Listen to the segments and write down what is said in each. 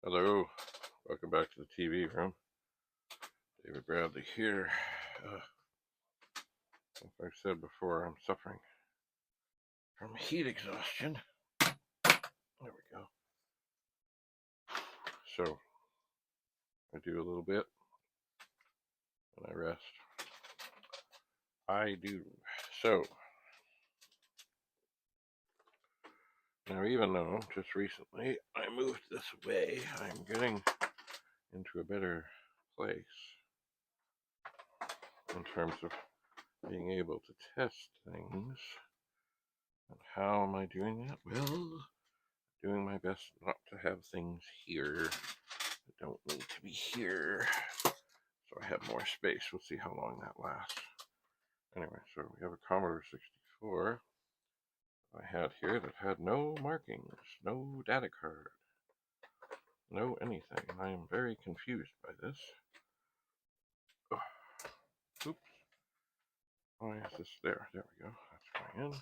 Hello, welcome back to the TV room. David Bradley here. Like I said before, I'm suffering from heat exhaustion. There we go. So, I do a little bit, and I rest. I do. So, now even though just recently I moved this way, I'm getting into a better place in terms of being able to test things. And how am I doing that? Well, doing my best not to have things here that don't need to be here, so I have more space. We'll see how long that lasts. Anyway, so we have a Commodore 64 I had here that had no markings, no data card, no anything. I am very confused by this. Oh, oops. Why is this there? There we go. That's going in.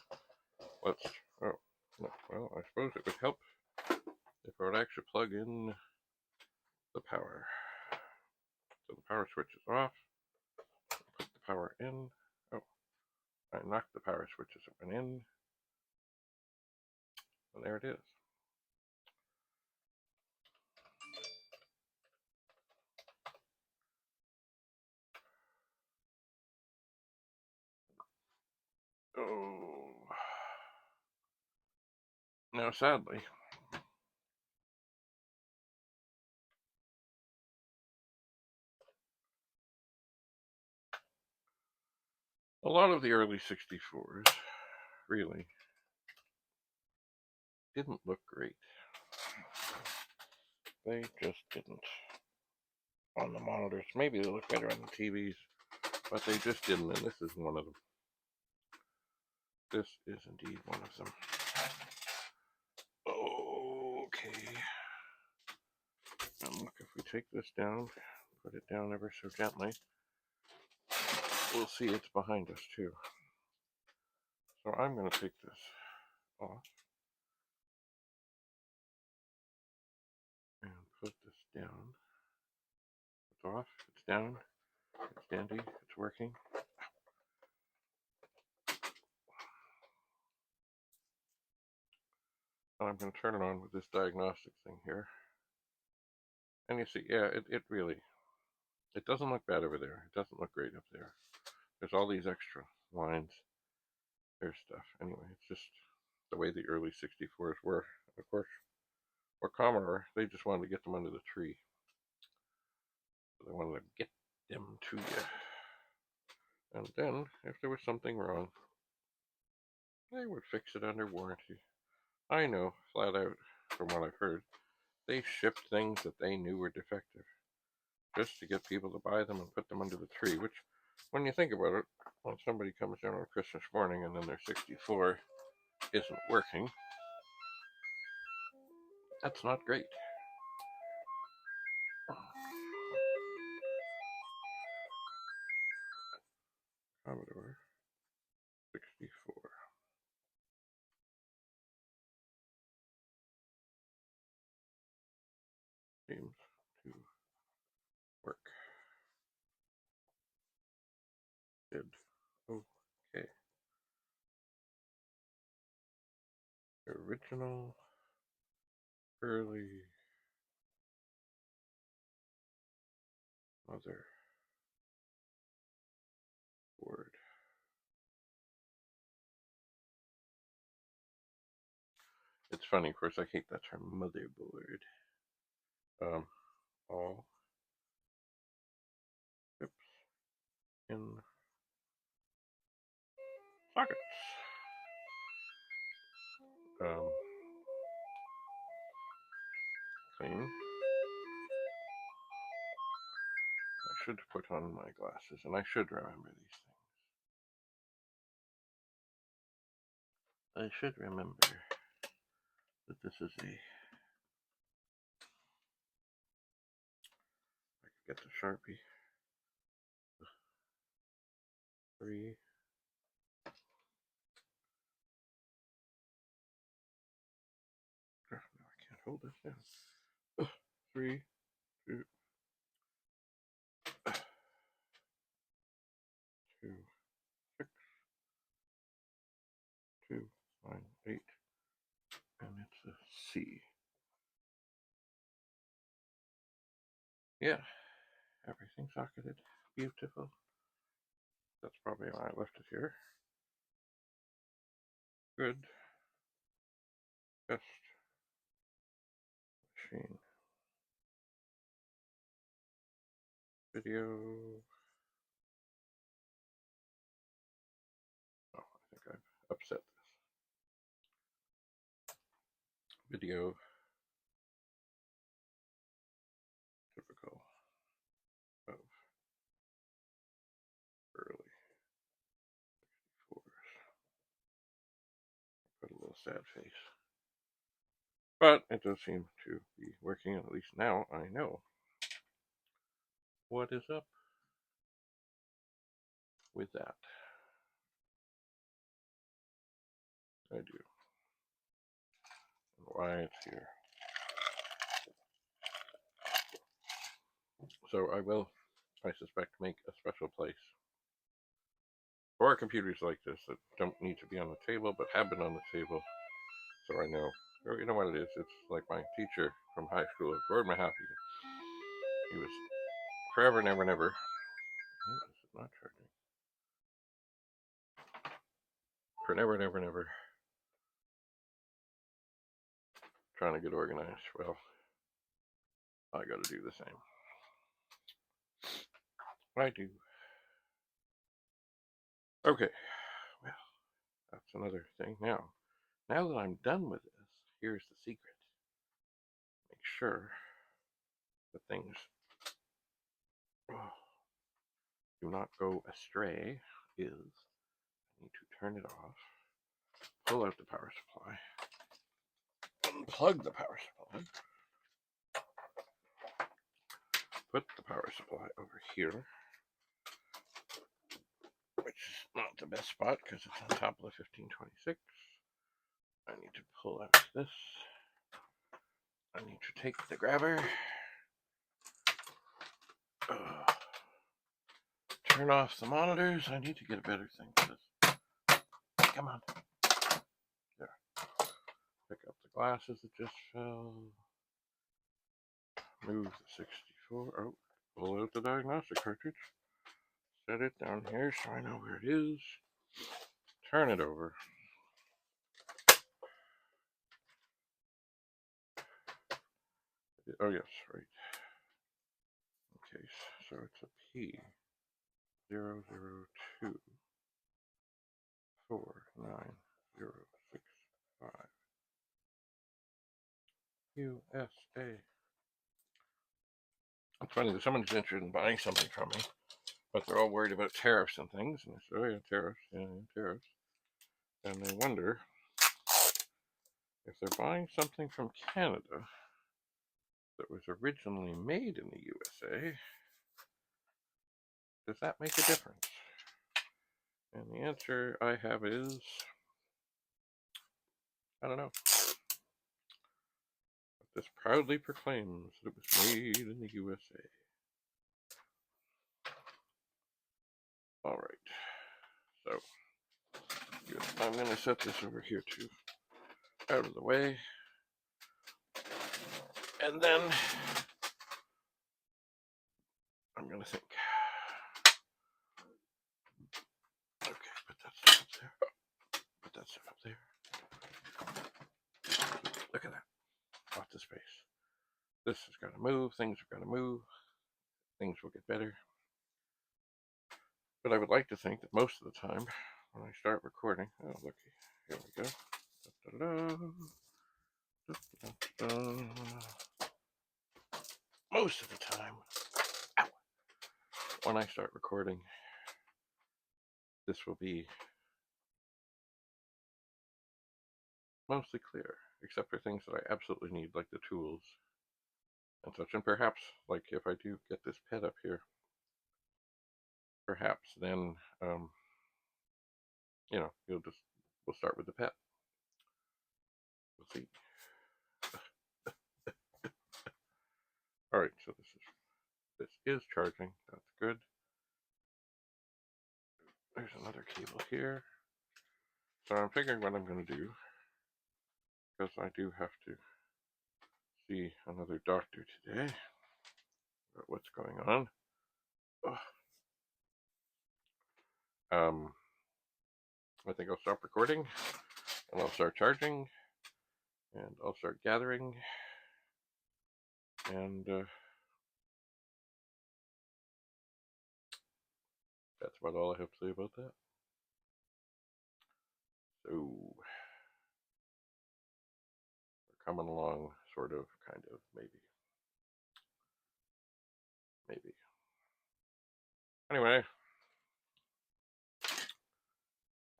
Let's, oh, no, well, I suppose it would help if I would actually plug in the power. So the power switch is off. Put the power in. Oh, I knocked the power switches that went in. And there it is. Oh. Now, sadly, a lot of the early 64s really didn't look great. They just didn't. On the monitors, maybe they look better on the TVs, but they just didn't, and this is one of them. This is indeed one of them. Okay. And look, if we take this down, put it down ever so gently, we'll see it's behind us too. So I'm going to take this off and put this down. It's off, it's down, it's dandy, it's working. And I'm going to turn it on with this diagnostic thing here. And you see, yeah, it really, it doesn't look bad over there. It doesn't look great up there. There's all these extra lines. There's stuff. Anyway, it's just the way the early 64s were. Of course, or Commodore, they just wanted to get them under the tree. So they wanted to get them to you. And then, if there was something wrong, they would fix it under warranty. I know, flat out, from what I've heard, they shipped things that they knew were defective just to get people to buy them and put them under the tree, which, when you think about it, when somebody comes down on Christmas morning and then their 64 isn't working, that's not great. Commodore 64. Seems to work. Did okay. Original early mother board. It's funny, of course, I hate that term, motherboard. All chips in sockets. Clean. I should put on my glasses, and I should remember these things. I should remember that this is a... I could get the Sharpie. 3. No, I can't hold this down. 3, 2, 2, 6, 2, 9, 8, and it's a C. Yeah, everything socketed. Beautiful. That's probably why I left it here. Good. Test machine. Video. Oh, I think I've upset this. Video. Typical of early 64s. Put a little sad face. But it does seem to be working, at least now I know what is up with that. I do. And why it's here. So I will, I suspect, make a special place for computers like this that don't need to be on the table but have been on the table. So I know, or you know what it is? It's like my teacher from high school, Gordon Mahaffey. He was forever, never, never. Oh, this is not charging. Forever, never, never. Trying to get organized. Well, I got to do the same. I do. Okay. Well, that's another thing. Now that I'm done with this, here's the secret. Make sure that things do not go astray. Is I need to turn it off, pull out the power supply, unplug the power supply, put the power supply over here, which is not the best spot because it's on top of the 1526. I need to pull out this. I need to take the grabber, turn off the monitors. I need to get a better thing for this. Come on. There. Pick up the glasses that just fell. Move the 64. Oh, pull out the diagnostic cartridge. Set it down here so I know where it is. Turn it over. Oh, yes, right. Okay, so it's a P002 49065 USA. It's funny that someone's interested in buying something from me, but they're all worried about tariffs and things. And I say, oh, yeah, tariffs, tariffs. And they wonder if they're buying something from Canada that was originally made in the USA, does that make a difference? And the answer I have is, I don't know. But this proudly proclaims that it was made in the USA. All right. So, good. I'm going to set this over here too, out of the way. And then I'm going to think. Okay, put that stuff up there. Put that stuff up there. Look at that. Lots of space. This has got to move. Things are going to move. Things will get better. But I would like to think that most of the time when I start recording, oh, look, here we go. Most of the time, when I start recording, this will be mostly clear, except for things that I absolutely need, like the tools and such. And perhaps, like if I do get this pet up here, perhaps then, we'll start with the pet. We'll see. Alright, so this is charging. That's good. There's another cable here. So I'm figuring what I'm going to do, because I do have to see another doctor today about what's going on. I think I'll stop recording, and I'll start charging, and I'll start gathering, and that's about all I have to say about that. So, we're coming along, sort of, kind of, maybe. Anyway,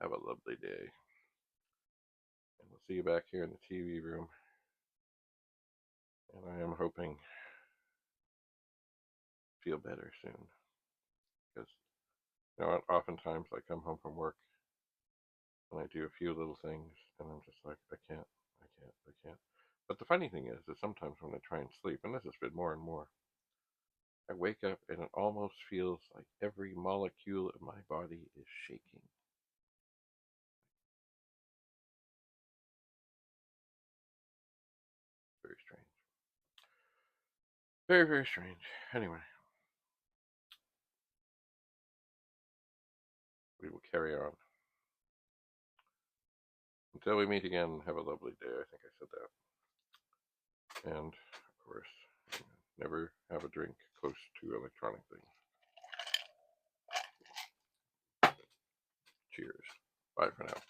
have a lovely day. And we'll see you back here in the TV room. And I am hoping feel better soon. Because, you know, oftentimes I come home from work and I do a few little things and I'm just like, I can't. But the funny thing is that sometimes when I try and sleep, and this has been more and more, I wake up and it almost feels like every molecule of my body is shaking. Very strange. Very, very strange. Anyway, we will carry on. Until we meet again, have a lovely day. I think I said that. And, of course, never have a drink close to electronic things. Cheers. Bye for now.